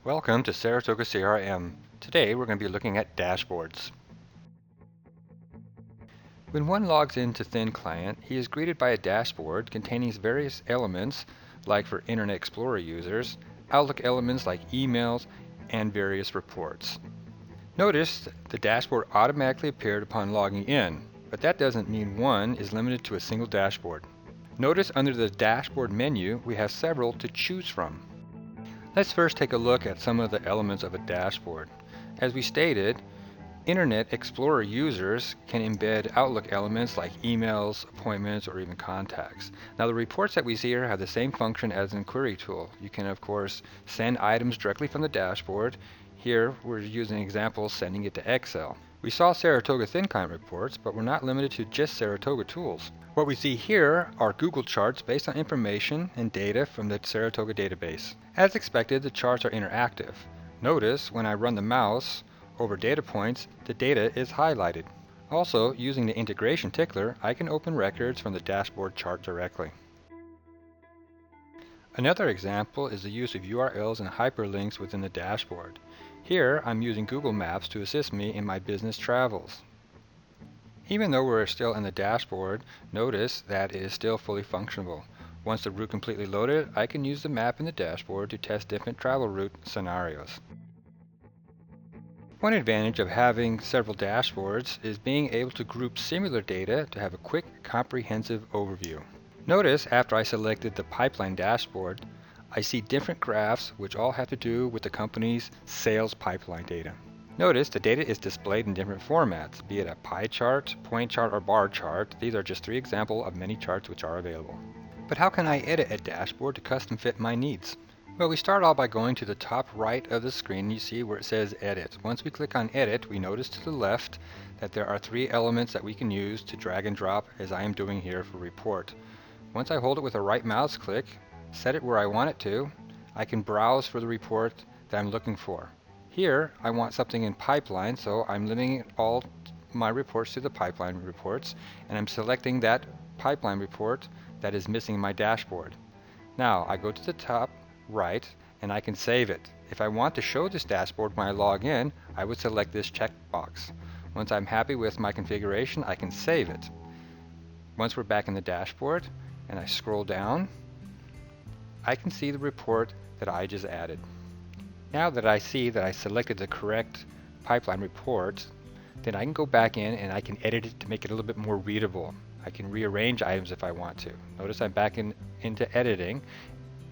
Welcome to Saratoga CRM. Today we're going to be looking at dashboards. When one logs into Thin Client, he is greeted by a dashboard containing various elements, like for Internet Explorer users, Outlook elements like emails, and various reports. Notice the dashboard automatically appeared upon logging in, but that doesn't mean one is limited to a single dashboard. Notice under the dashboard menu we have several to choose from. Let's first take a look at some of the elements of a dashboard. As we stated, Internet Explorer users can embed Outlook elements like emails, appointments, or even contacts. Now the reports that we see here have the same function as an query tool. You can of course send items directly from the dashboard. Here we're using an example sending it to Excel. We saw Saratoga Thin Client reports, but we're not limited to just Saratoga tools. What we see here are Google charts based on information and data from the Saratoga database. As expected, the charts are interactive. Notice when I run the mouse over data points, the data is highlighted. Also, using the integration tickler, I can open records from the dashboard chart directly. Another example is the use of URLs and hyperlinks within the dashboard. Here, I'm using Google Maps to assist me in my business travels. Even though we're still in the dashboard, notice that it is still fully functional. Once the route completely loaded, I can use the map in the dashboard to test different travel route scenarios. One advantage of having several dashboards is being able to group similar data to have a quick, comprehensive overview. Notice after I selected the pipeline dashboard, I see different graphs which all have to do with the company's sales pipeline data. Notice the data is displayed in different formats, be it a pie chart, point chart, or bar chart. These are just 3 examples of many charts which are available. But how can I edit a dashboard to custom fit my needs? Well, we start off by going to the top right of the screen. You see where it says Edit. Once we click on Edit, we notice to the left that there are 3 elements that we can use to drag and drop, as I am doing here for Report. Once I hold it with a right mouse click, set it where I want it to, I can browse for the report that I'm looking for. Here, I want something in pipeline, so I'm limiting all my reports to the pipeline reports, and I'm selecting that pipeline report that is missing my dashboard. Now, I go to the top right, and I can save it. If I want to show this dashboard when I log in, I would select this checkbox. Once I'm happy with my configuration, I can save it. Once we're back in the dashboard, and I scroll down, I can see the report that I just added. Now that I see that I selected the correct pipeline report, then I can go back in and I can edit it to make it a little bit more readable. I can rearrange items if I want to. Notice I'm back into editing,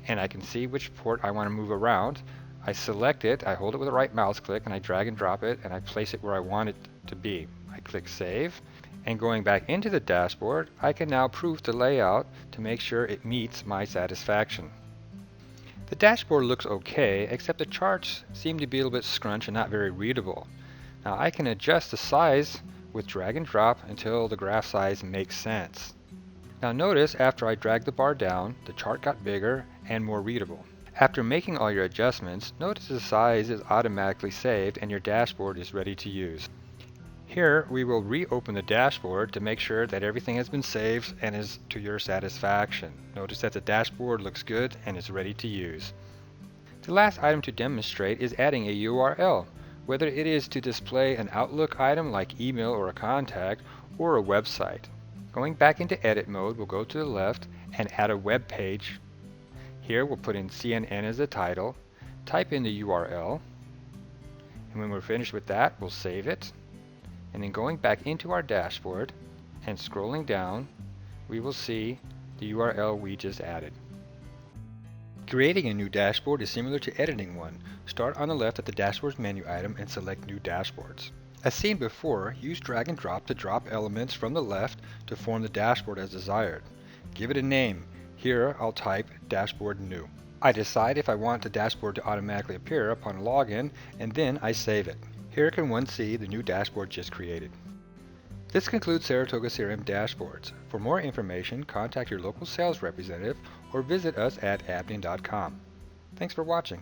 and I can see which report I want to move around. I select it, I hold it with the right mouse click, and I drag and drop it, and I place it where I want it to be. I click Save, and going back into the dashboard, I can now proof the layout to make sure it meets my satisfaction. The dashboard looks okay, except the charts seem to be a little bit scrunched and not very readable. Now I can adjust the size with drag and drop until the graph size makes sense. Now notice after I drag the bar down, the chart got bigger and more readable. After making all your adjustments, notice the size is automatically saved and your dashboard is ready to use. Here we will reopen the dashboard to make sure that everything has been saved and is to your satisfaction. Notice that the dashboard looks good and is ready to use. The last item to demonstrate is adding a URL, whether it is to display an Outlook item like email or a contact, or a website. Going back into edit mode, we'll go to the left and add a web page. Here we'll put in CNN as the title, type in the URL, and when we're finished with that, we'll save it. And then going back into our dashboard and scrolling down, we will see the URL we just added. Creating a new dashboard is similar to editing one. Start on the left at the dashboard's menu item and select New Dashboards. As seen before, use drag and drop to drop elements from the left to form the dashboard as desired. Give it a name. Here I'll type Dashboard New. I decide if I want the dashboard to automatically appear upon login, and then I save it. Here can one see the new dashboard just created. This concludes Saratoga CRM dashboards. For more information, contact your local sales representative or visit us at admin.com. Thanks for watching.